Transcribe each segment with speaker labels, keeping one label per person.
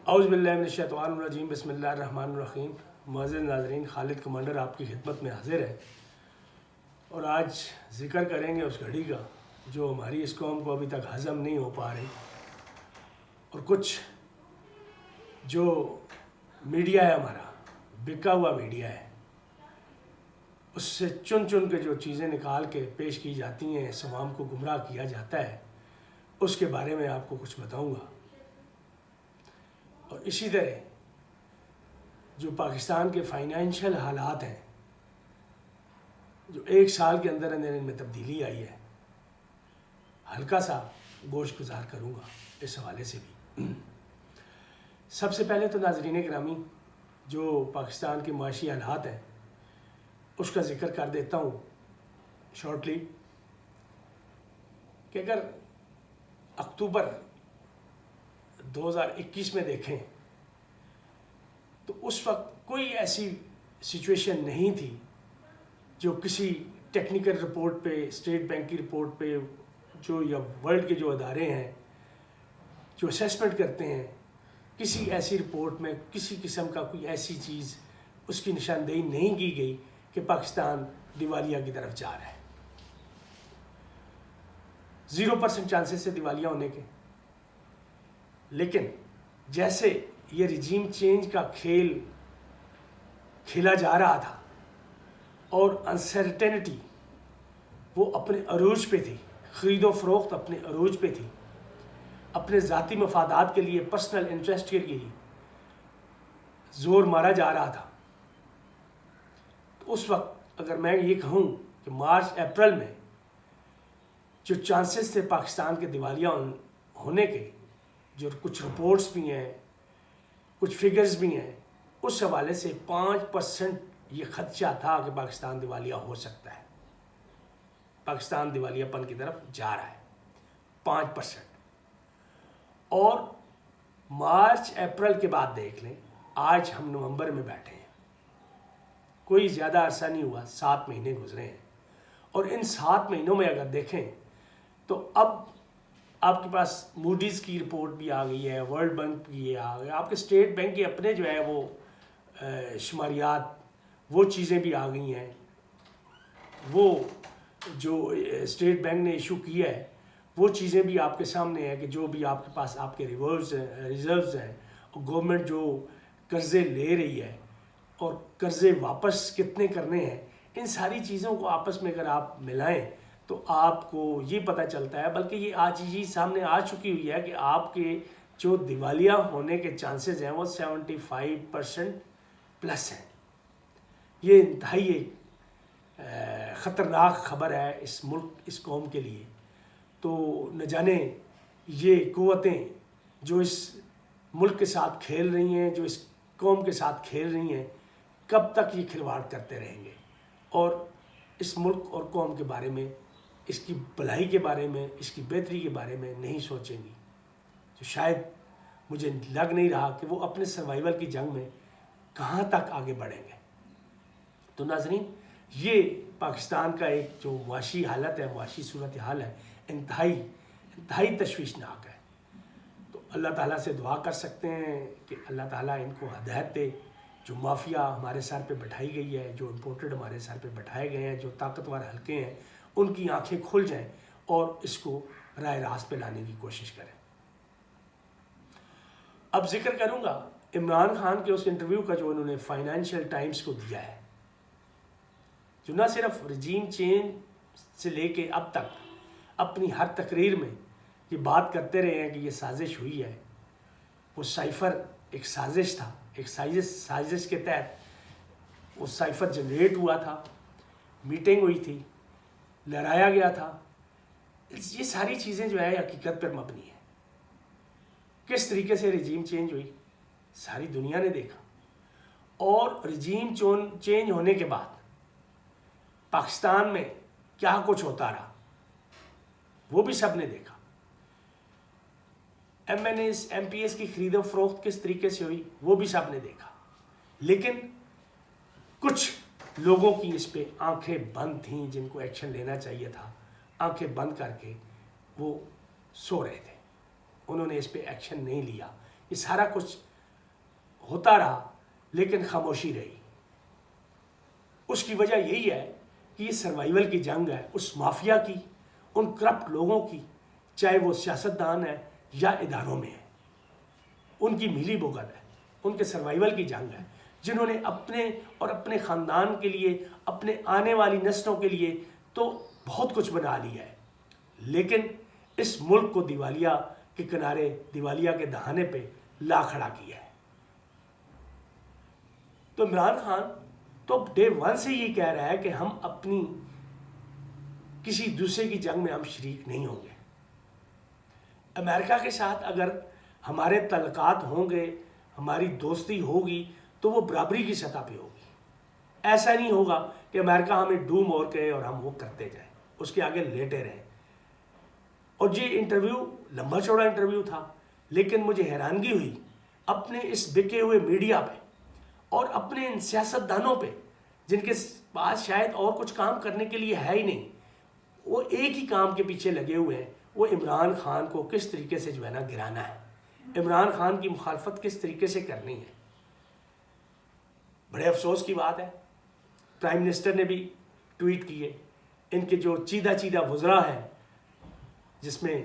Speaker 1: اعوذ باللہ من الشیطان الرجیم بسم اللہ الرحمن الرحیم۔ معزز ناظرین، خالد کمانڈر آپ کی خدمت میں حاضر ہے اور آج ذکر کریں گے اس گھڑی کا جو ہماری اس قوم کو ابھی تک ہضم نہیں ہو پا رہی، اور کچھ جو میڈیا ہے ہمارا بکا ہوا میڈیا ہے، اس سے چن چن کے جو چیزیں نکال کے پیش کی جاتی ہیں، اس عوام کو گمراہ کیا جاتا ہے، اس کے بارے میں آپ کو کچھ بتاؤں گا۔ اور اسی طرح جو پاکستان کے فائنینشیل حالات ہیں، جو ایک سال کے اندر ان میں تبدیلی آئی ہے، ہلکا سا گوشت گزار کروں گا اس حوالے سے بھی۔ سب سے پہلے تو ناظرین گرامی، جو پاکستان کے معاشی حالات ہیں اس کا ذکر کر دیتا ہوں شارٹلی، کہ اگر اکتوبر 2021 میں دیکھیں تو اس وقت کوئی ایسی سچویشن نہیں تھی جو کسی ٹیکنیکل رپورٹ پہ، اسٹیٹ بینک کی رپورٹ پہ، جو یا ورلڈ کے جو ادارے ہیں جو اسیسمنٹ کرتے ہیں، کسی ایسی رپورٹ میں کسی قسم کا کوئی ایسی چیز اس کی نشاندہی نہیں کی گئی کہ پاکستان دیوالیہ کی طرف جا رہا ہے۔ 0% چانسز سے دیوالیہ ہونے کے، لیکن جیسے یہ رجیم چینج کا کھیل کھیلا جا رہا تھا اور انسرٹینٹی وہ اپنے عروج پہ تھی، خرید و فروخت اپنے عروج پہ تھی، اپنے ذاتی مفادات کے لیے، پرسنل انٹرسٹ کے لیے زور مارا جا رہا تھا، تو اس وقت اگر میں یہ کہوں کہ مارچ اپریل میں جو چانسز تھے پاکستان کے دیوالیہ ہونے کے، جو کچھ رپورٹس بھی ہیں، کچھ فگرز بھی ہیں، اس حوالے سے 5% یہ خدشہ تھا کہ پاکستان دیوالیہ ہو سکتا ہے، پاکستان دیوالیہ پن کی طرف جا رہا ہے، 5%۔ اور مارچ اپریل کے بعد دیکھ لیں، آج ہم نومبر میں بیٹھے ہیں، کوئی زیادہ عرصہ نہیں ہوا، 7 مہینے گزرے ہیں، اور ان 7 مہینوں میں اگر دیکھیں تو اب آپ کے پاس موڈیز کی رپورٹ بھی آ گئی ہے، ورلڈ بینک کی آ گئی، آپ کے اسٹیٹ بینک کے اپنے جو ہے وہ شماریات، وہ چیزیں بھی آ گئی ہیں، وہ جو اسٹیٹ بینک نے ایشو کیا ہے وہ چیزیں بھی آپ کے سامنے ہیں کہ جو بھی آپ کے پاس آپ کے ریزروز ہیں، اور گورنمنٹ جو قرضے لے رہی ہے اور قرضے واپس کتنے کرنے ہیں، ان ساری چیزوں کو آپس میں اگر آپ ملائیں تو آپ کو یہ پتہ چلتا ہے، بلکہ یہ آج چیز سامنے آ چکی ہوئی ہے کہ آپ کے جو دیوالیہ ہونے کے چانسز ہیں وہ 75% پلس ہیں۔ یہ انتہائی ایک خطرناک خبر ہے اس ملک، اس قوم کے لیے۔ تو نہ جانے یہ قوتیں جو اس ملک کے ساتھ کھیل رہی ہیں، جو اس قوم کے ساتھ کھیل رہی ہیں، کب تک یہ کھلواڑ کرتے رہیں گے اور اس ملک اور قوم کے بارے میں، اس کی بھلائی کے بارے میں، اس کی بہتری کے بارے میں نہیں سوچیں گی، تو شاید مجھے لگ نہیں رہا کہ وہ اپنے سروائیول کی جنگ میں کہاں تک آگے بڑھیں گے۔ تو ناظرین، یہ پاکستان کا ایک جو معاشی حالت ہے، معاشی صورتحال ہے، انتہائی تشویشناک ہے۔ تو اللہ تعالیٰ سے دعا کر سکتے ہیں کہ اللہ تعالیٰ ان کو ہدایت دے، جو مافیا ہمارے سر پہ بٹھائی گئی ہے، جو امپورٹڈ ہمارے سر پہ بٹھائے گئے ہیں، جو طاقتور حلقے ہیں، ان کی آنکھیں کھل جائیں اور اس کو راہ راست پہ لانے کی کوشش کریں۔ اب ذکر کروں گا عمران خان کے اس انٹرویو کا جو انہوں نے فائنینشیل ٹائمز کو دیا ہے، جو نہ صرف رجیم چینج سے لے کے اب تک اپنی ہر تقریر میں یہ بات کرتے رہے ہیں کہ یہ سازش ہوئی ہے، وہ سائفر ایک سازش تھا، ایک سازش کے تحت وہ سائفر جنریٹ ہوا تھا، میٹنگ ہوئی تھی، لہرایا گیا تھا۔ یہ ساری چیزیں جو ہے حقیقت پر مبنی ہیں۔ کس طریقے سے رجیم چینج ہوئی ساری دنیا نے دیکھا، اور رجیم چینج ہونے کے بعد پاکستان میں کیا کچھ ہوتا رہا وہ بھی سب نے دیکھا۔ ایم پی ایس کی خرید و فروخت کس طریقے سے ہوئی وہ بھی سب نے دیکھا، لیکن کچھ لوگوں کی اس پہ آنکھیں بند تھیں، جن کو ایکشن لینا چاہیے تھا، آنکھیں بند کر کے وہ سو رہے تھے، انہوں نے اس پہ ایکشن نہیں لیا۔ یہ سارا کچھ ہوتا رہا لیکن خاموشی رہی. اس کی وجہ یہی ہے کہ یہ سروائیول کی جنگ ہے اس مافیا کی, ان کرپٹ لوگوں کی, چاہے وہ سیاستدان ہے یا اداروں میں ہے. ان کی ملی بھگت ہے, ان کے سروائیول کی جنگ ہے, جنہوں نے اپنے اور اپنے خاندان کے لیے, اپنے آنے والی نسلوں کے لیے تو بہت کچھ بنا لیا ہے, لیکن اس ملک کو دیوالیہ کے کنارے, دیوالیہ کے دہانے پہ لا کھڑا کیا ہے. تو عمران خان تو ڈے ون سے یہ کہہ رہا ہے کہ ہم اپنی کسی دوسرے کی جنگ میں ہم شریک نہیں ہوں گے. امریکہ کے ساتھ اگر ہمارے تعلقات ہوں گے, ہماری دوستی ہوگی تو وہ برابری کی سطح پہ ہوگی. ایسا نہیں ہوگا کہ امریکہ ہمیں ڈو مور کہے اور ہم وہ کرتے جائیں, اس کے آگے لیٹے رہیں. اور یہ انٹرویو لمبا چوڑا انٹرویو تھا, لیکن مجھے حیرانگی ہوئی اپنے اس بکے ہوئے میڈیا پہ اور اپنے ان سیاستدانوں پہ جن کے پاس شاید اور کچھ کام کرنے کے لیے ہے ہی نہیں. وہ ایک ہی کام کے پیچھے لگے ہوئے ہیں, وہ عمران خان کو کس طریقے سے جو ہے نا گرانا ہے, عمران خان کی مخالفت کس طریقے سے کرنی ہے. بڑے افسوس کی بات ہے, پرائم منسٹر نے بھی ٹویٹ کیے. ان کے جو چیدہ وزراء ہیں, جس میں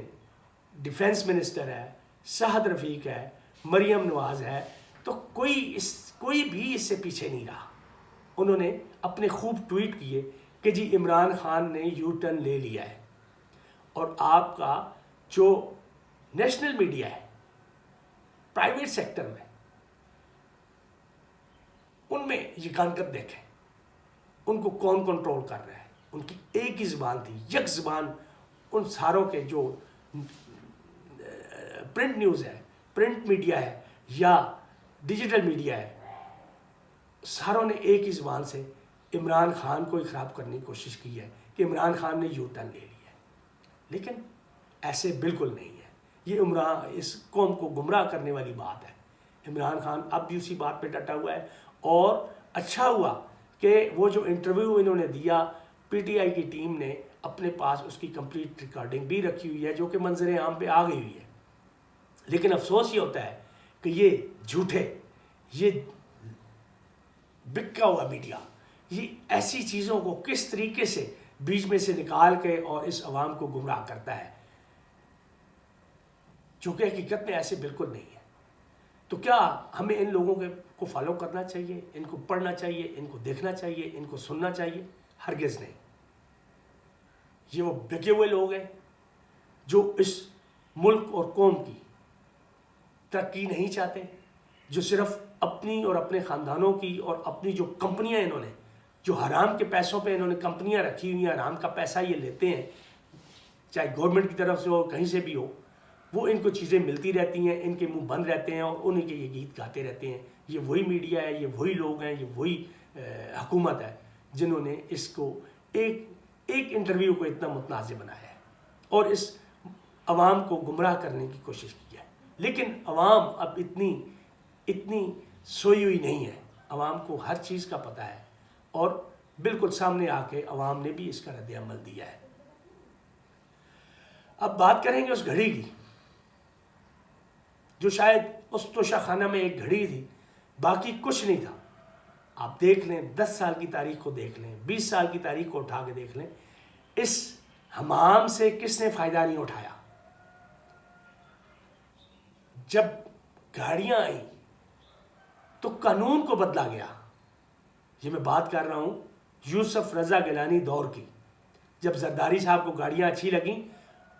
Speaker 1: ڈیفنس منسٹر ہے, شاہد رفیق ہے, مریم نواز ہے, تو کوئی بھی اس سے پیچھے نہیں رہا. انہوں نے اپنے خوب ٹویٹ کیے کہ جی عمران خان نے یو ٹرن لے لیا ہے. اور آپ کا جو نیشنل میڈیا ہے پرائیویٹ سیکٹر میں, ان میں یہ گانکت دیکھیں ان کو کون کنٹرول کر رہا ہے. ان کی ایک ہی زبان تھی, یک زبان. ان ساروں کے جو پرنٹ نیوز ہے, پرنٹ میڈیا ہے یا ڈیجیٹل میڈیا ہے, ساروں نے ایک ہی زبان سے عمران خان کو ہی خراب کرنے کی کوشش کی ہے کہ عمران خان نے یو ٹرن لے لیا ہے. لیکن ایسے بالکل نہیں ہے. یہ اس قوم کو گمراہ کرنے والی بات ہے. عمران خان اب بھی اسی بات پہ ڈٹا ہوا ہے. اور اچھا ہوا کہ وہ جو انٹرویو انہوں نے دیا, پی ٹی آئی کی ٹیم نے اپنے پاس اس کی کمپلیٹ ریکارڈنگ بھی رکھی ہوئی ہے, جو کہ منظر عام پہ آ گئی ہوئی ہے. لیکن افسوس یہ ہوتا ہے کہ یہ جھوٹے, یہ بکا ہوا میڈیا, یہ ایسی چیزوں کو کس طریقے سے بیچ میں سے نکال کے اور اس عوام کو گمراہ کرتا ہے, جو کہ حقیقت میں ایسے بالکل نہیں ہے. تو کیا ہمیں ان لوگوں کو فالو کرنا چاہیے, ان کو پڑھنا چاہیے, ان کو دیکھنا چاہیے, ان کو سننا چاہیے؟ ہرگز نہیں. یہ وہ بکے ہوئے لوگ ہیں جو اس ملک اور قوم کی ترقی نہیں چاہتے, جو صرف اپنی اور اپنے خاندانوں کی اور اپنی جو کمپنیاں انہوں نے, جو حرام کے پیسوں پہ انہوں نے کمپنیاں رکھی ہوئی ہیں, حرام کا پیسہ یہ لیتے ہیں, چاہے گورنمنٹ کی طرف سے ہو, کہیں سے بھی ہو, وہ ان کو چیزیں ملتی رہتی ہیں, ان کے منہ بند رہتے ہیں اور انہیں کے یہ گیت گاتے رہتے ہیں. یہ وہی میڈیا ہے, یہ وہی لوگ ہیں, یہ وہی حکومت ہے جنہوں نے اس کو ایک انٹرویو کو اتنا متنازع بنایا ہے اور اس عوام کو گمراہ کرنے کی کوشش کی ہے. لیکن عوام اب اتنی سوئی ہوئی نہیں ہے. عوام کو ہر چیز کا پتہ ہے اور بالکل سامنے آ کے عوام نے بھی اس کا رد عمل دیا ہے. اب بات کریں گے اس گھڑی کی, جو شاید اس توشہ خانہ میں ایک گھڑی تھی, باقی کچھ نہیں تھا. آپ دیکھ لیں, 10 سال کی تاریخ کو دیکھ لیں, 20 سال کی تاریخ کو اٹھا کے دیکھ لیں, اس حمام سے کس نے فائدہ نہیں اٹھایا. جب گاڑیاں آئیں تو قانون کو بدلا گیا. یہ میں بات کر رہا ہوں یوسف رضا گیلانی دور کی. جب زرداری صاحب کو گاڑیاں اچھی لگیں,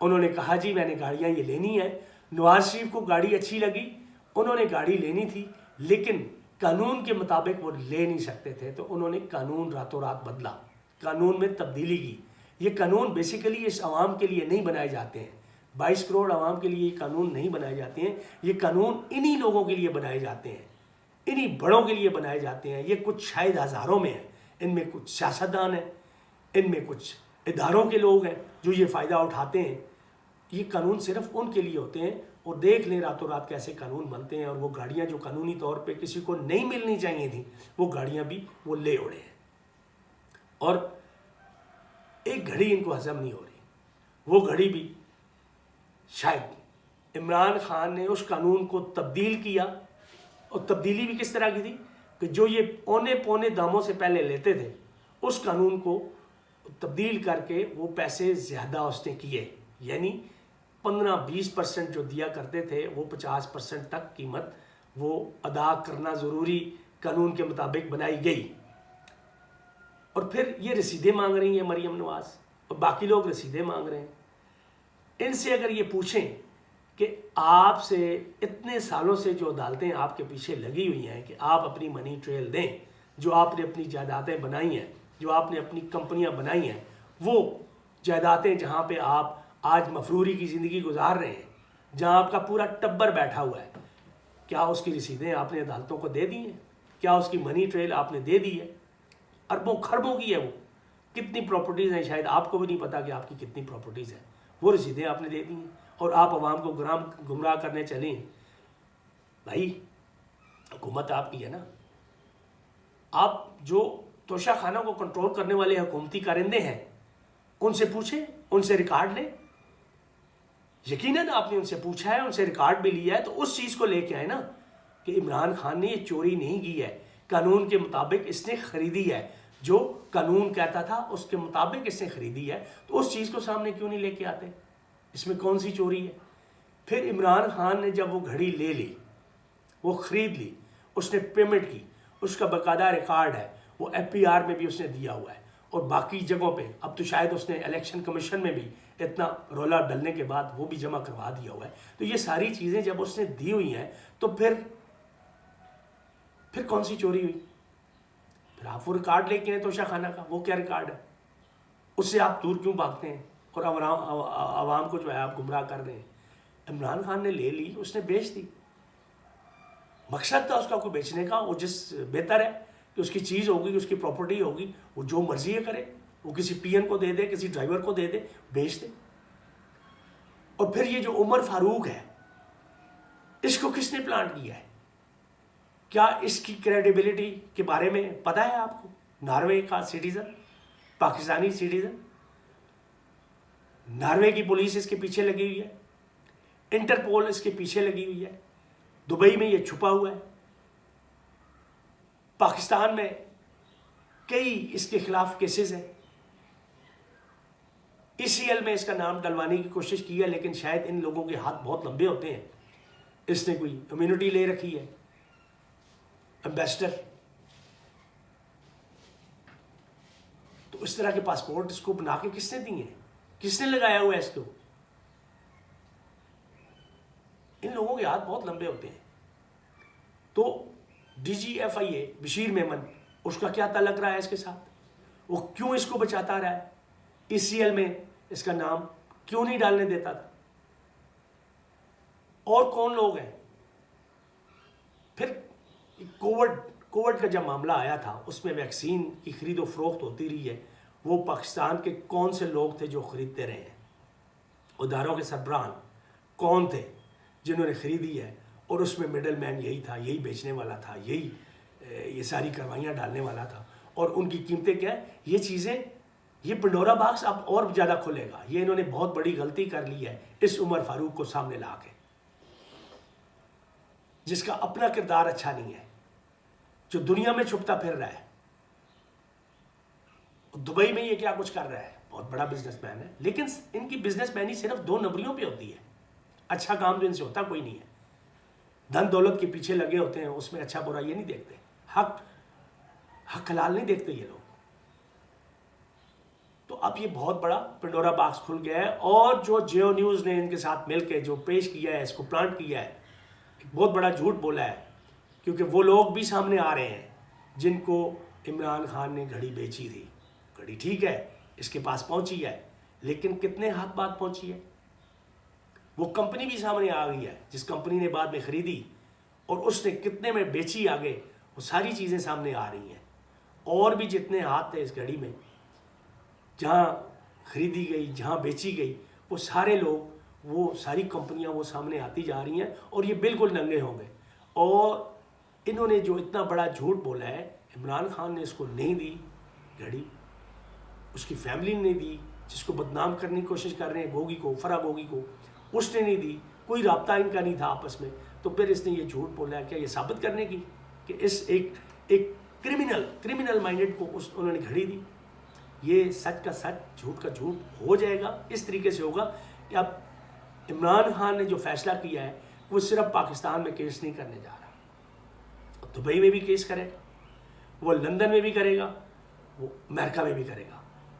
Speaker 1: انہوں نے کہا جی میں نے گاڑیاں یہ لینی ہیں. نواز شریف کو گاڑی اچھی لگی, انہوں نے گاڑی لینی تھی, لیکن قانون کے مطابق وہ لے نہیں سکتے تھے, تو انہوں نے قانون راتوں رات بدلا, قانون میں تبدیلی کی. یہ قانون بیسیکلی اس عوام کے لیے نہیں بنائے جاتے ہیں, 22 کروڑ عوام کے لیے یہ قانون نہیں بنائے جاتے ہیں. یہ قانون انہی لوگوں کے لیے بنائے جاتے ہیں, انہی بڑوں کے لیے بنائے جاتے ہیں. یہ کچھ شاید ہزاروں میں ہیں, ان میں کچھ سیاستدان ہیں, ان میں کچھ اداروں کے لوگ ہیں جو یہ فائدہ اٹھاتے ہیں. یہ قانون صرف ان کے لیے ہوتے ہیں. اور دیکھ لیں راتوں رات کیسے قانون بنتے ہیں, اور وہ گاڑیاں جو قانونی طور پہ کسی کو نہیں ملنی چاہیے تھیں, وہ گاڑیاں بھی وہ لے اڑے ہیں. اور ایک گھڑی ان کو ہضم نہیں ہو رہی. وہ گھڑی بھی شاید عمران خان نے اس قانون کو تبدیل کیا اور تبدیلی بھی کس طرح کی تھی کہ جو یہ اونے پونے داموں سے پہلے لیتے تھے اس قانون کو تبدیل کر کے وہ پیسے زیادہ اس نے کیے، یعنی 15-20% جو دیا کرتے تھے وہ 50% تک قیمت وہ ادا کرنا ضروری قانون کے مطابق بنائی گئی۔ اور پھر یہ رسیدیں مانگ رہی ہیں مریم نواز اور باقی لوگ رسیدیں مانگ رہے ہیں۔ ان سے اگر یہ پوچھیں کہ آپ سے اتنے سالوں سے جو عدالتیں آپ کے پیچھے لگی ہوئی ہیں کہ آپ اپنی منی ٹریل دیں، جو آپ نے اپنی جائیدادیں بنائی ہیں، جو آپ نے اپنی کمپنیاں بنائی ہیں، وہ جائیدادیں جہاں پہ آپ آج مفروری کی زندگی گزار رہے ہیں، جہاں آپ کا پورا ٹبر بیٹھا ہوا ہے، کیا اس کی رسیدیں آپ نے عدالتوں کو دے دی ہیں؟ کیا اس کی منی ٹریل آپ نے دے دی ہے؟ اربوں خربوں کی ہے وہ، کتنی پراپرٹیز ہیں شاید آپ کو بھی نہیں پتا کہ آپ کی کتنی پراپرٹیز ہیں، وہ رسیدیں آپ نے دے دی ہیں، اور آپ عوام کو گمراہ کرنے چلیں۔ بھائی حکومت آپ کی ہے نا، آپ جو توشہ خانہ کو کنٹرول کرنے والے حکومتی کارندے ہیں ان سے پوچھیں، ان سے ریکارڈ لیں۔ یقیناً آپ نے ان سے پوچھا ہے، ان سے ریکارڈ بھی لیا ہے، تو اس چیز کو لے کے آئے نا کہ عمران خان نے یہ چوری نہیں کی ہے، قانون کے مطابق اس نے خریدی ہے، جو قانون کہتا تھا اس کے مطابق اس نے خریدی ہے، تو اس چیز کو سامنے کیوں نہیں لے کے آتے؟ اس میں کون سی چوری ہے؟ پھر عمران خان نے جب وہ گھڑی لے لی، وہ خرید لی، اس نے پیمنٹ کی، اس کا باقاعدہ ریکارڈ ہے، وہ ایف پی آر میں بھی اس نے دیا ہوا ہے، اور باقی جگہوں پہ اب تو شاید اس نے الیکشن کمیشن میں بھی اتنا رولا ڈلنے کے بعد وہ بھی جمع کروا دیا ہوا ہے۔ تو یہ ساری چیزیں جب اس نے دی ہوئی ہیں تو پھر کون سی چوری ہوئی؟ پھر آپ وہ ریکارڈ لے کے ہیں توشہ خانہ کا، وہ کیا ریکارڈ ہے؟ اس سے آپ دور کیوں بھاگتے ہیں اور عوام کو جو ہے آپ گمراہ کر رہے ہیں؟ عمران خان نے لے لی، اس نے بیچ دی، مقصد تھا اس کا کوئی بیچنے کا، وہ جس بہتر ہے کہ اس کی چیز ہوگی، اس کی پراپرٹی ہوگی، وہ جو مرضی ہے کرے، وہ کسی پی این کو دے دے، کسی ڈرائیور کو دے دے، بیچ دے۔ اور پھر یہ جو عمر فاروق ہے، اس کو کس نے پلانٹ کیا ہے؟ کیا اس کی کریڈیبلٹی کے بارے میں پتہ ہے آپ کو؟ ناروے کا سٹیزن، پاکستانی سٹیزن، ناروے کی پولیس اس کے پیچھے لگی ہوئی ہے، انٹرپول اس کے پیچھے لگی ہوئی ہے، دبئی میں یہ چھپا ہوا ہے، پاکستان میں کئی اس کے خلاف کیسز ہیں، ای سی ایل میں اس کا نام ڈلوانے کی کوشش کی ہے، لیکن شاید ان لوگوں کے ہاتھ بہت لمبے ہوتے ہیں، اس نے کوئی امیونٹی لے رکھی ہے، ایمبیسڈر، تو اس طرح کے پاسپورٹ اس کو بنا کے کس نے دیے ہیں؟ کس نے لگایا ہوا ہے اس کو؟ ان لوگوں کے ہاتھ بہت لمبے ہوتے ہیں۔ تو ڈی جی ایف آئی اے بشیر میمن، اس کا کیا تعلق رہا ہے اس کے ساتھ؟ وہ کیوں اس کو بچاتا رہا ہے؟ ای سی ایل میں اس کا نام کیوں نہیں ڈالنے دیتا تھا؟ اور کون لوگ ہیں؟ پھر کووڈ کا جب معاملہ آیا تھا، اس میں ویکسین کی خرید و فروخت ہوتی رہی ہے، وہ پاکستان کے کون سے لوگ تھے جو خریدتے رہے ہیں؟ اداروں کے سربراہ کون تھے جنہوں نے خریدی ہے؟ اور اس میں مڈل مین یہی تھا، یہی بیچنے والا تھا، یہی یہ ساری کروائیاں ڈالنے والا تھا، اور ان کی قیمتیں کیا ہے؟ یہ چیزیں، یہ پنڈورا باکس اب اور زیادہ کھلے گا۔ یہ انہوں نے بہت بڑی غلطی کر لی ہے اس عمر فاروق کو سامنے لا کے، جس کا اپنا کردار اچھا نہیں ہے، جو دنیا میں چھپتا پھر رہا ہے، دبئی میں یہ کیا کچھ کر رہا ہے، بہت بڑا بزنس مین ہے، لیکن ان کی بزنس مینی صرف 2 نمبریوں پہ ہوتی ہے، اچھا کام تو ان سے ہوتا کوئی نہیں ہے، دھن دولت کے پیچھے لگے ہوتے ہیں، اس میں اچھا برا یہ نہیں دیکھتے، حق حلال نہیں دیکھتے یہ لوگ۔ تو اب یہ بہت بڑا پنڈورا باکس کھل گیا ہے، اور جو جیو نیوز نے ان کے ساتھ مل کے جو پیش کیا ہے، اس کو پلانٹ کیا ہے، بہت بڑا جھوٹ بولا ہے، کیونکہ وہ لوگ بھی سامنے آ رہے ہیں جن کو عمران خان نے گھڑی بیچی تھی۔ گھڑی ٹھیک ہے اس کے پاس پہنچی ہے، لیکن کتنے ہاتھ بعد پہنچی ہے؟ وہ کمپنی بھی سامنے آ گئی ہے جس کمپنی نے بعد میں خریدی، اور اس نے کتنے میں بیچی آگے، وہ ساری چیزیں سامنے آ رہی ہیں۔ اور بھی جتنے ہاتھ تھے اس گھڑی میں، جہاں خریدی گئی، جہاں بیچی گئی، وہ سارے لوگ، وہ ساری کمپنیاں وہ سامنے آتی جا رہی ہیں، اور یہ بالکل ننگے ہوں گے۔ اور انہوں نے جو اتنا بڑا جھوٹ بولا ہے، عمران خان نے اس کو نہیں دی گھڑی، اس کی فیملی نے نہیں دی، جس کو بدنام کرنے کی کوشش کر رہے ہیں، گوگی کو، فرا گوگی کو، اس نے نہیں دی، کوئی رابطہ ان کا نہیں تھا آپس میں، تو پھر اس نے یہ جھوٹ بولا ہے کیا یہ ثابت کرنے کی کہ اس ایک کرمنل مائنڈڈ کو انہوں نے گھڑی دی. یہ سچ کا سچ جھوٹ کا جھوٹ ہو جائے گا. اس طریقے سے ہوگا کہ اب عمران خان نے جو فیصلہ کیا ہے وہ صرف پاکستان میں کیس نہیں کرنے جا رہا, دبئی میں بھی کیس کرے گا, وہ لندن میں بھی کرے گا, وہ امریکہ میں بھی کرے گا,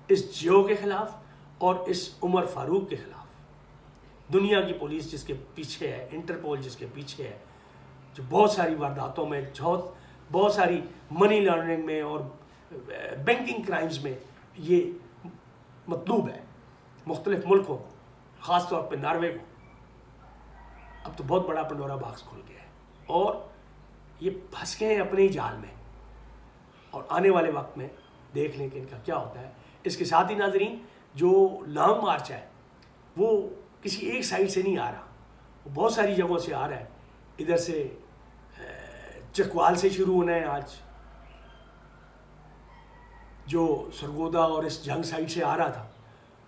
Speaker 1: اس جیو کے خلاف اور اس عمر فاروق کے خلاف. دنیا کی پولیس جس کے پیچھے ہے, انٹرپول جس کے پیچھے ہے, جو بہت ساری وارداتوں میں, بہت ساری منی لانڈرنگ میں اور بینکنگ کرائمز میں یہ مطلوب ہے مختلف ملکوں کو, خاص طور پہ ناروے کو. اب تو بہت بڑا پنڈورا باکس کھل گیا ہے اور یہ پھنس گئے ہیں اپنے ہی جال میں, اور آنے والے وقت میں دیکھ لیں کہ ان کا کیا ہوتا ہے. اس کے ساتھ ہی ناظرین, جو لانگ مارچ ہے وہ کسی ایک سائڈ سے نہیں آ رہا, وہ بہت ساری جگہوں سے آ رہا ہے. ادھر سے چکوال سے شروع ہونا ہے آج, جو سرگودا اور اس جنگ سائڈ سے آ رہا تھا,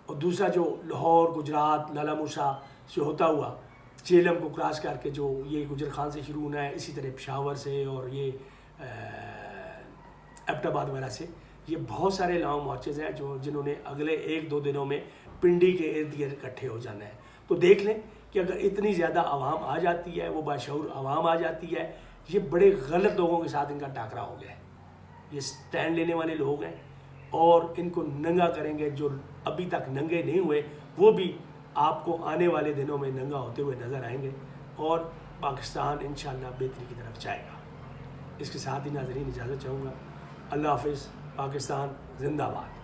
Speaker 1: اور دوسرا جو لاہور, گجرات, لالا موسا سے ہوتا ہوا چیلم کو کراس کر کے جو یہ گجر خان سے شروع ہونا ہے, اسی طرح پشاور سے اور یہ ایبٹ آباد وغیرہ سے. یہ بہت سارے لانگ مارچز ہیں جنہوں نے اگلے 1-2 دنوں میں پنڈی کے ارد گرد اکٹھے ہو جانا ہے. تو دیکھ لیں کہ اگر اتنی زیادہ عوام آ جاتی ہے, وہ باشعور عوام آ جاتی ہے, یہ بڑے غلط لوگوں کے ساتھ ان کا ٹاکرا ہو گیا ہے. یہ سٹینڈ لینے والے لوگ ہیں اور ان کو ننگا کریں گے. جو ابھی تک ننگے نہیں ہوئے وہ بھی آپ کو آنے والے دنوں میں ننگا ہوتے ہوئے نظر آئیں گے, اور پاکستان انشاءاللہ بہتری کی طرف جائے گا. اس کے ساتھ ہی ناظرین اجازت چاہوں گا. اللہ حافظ. پاکستان زندہ باد.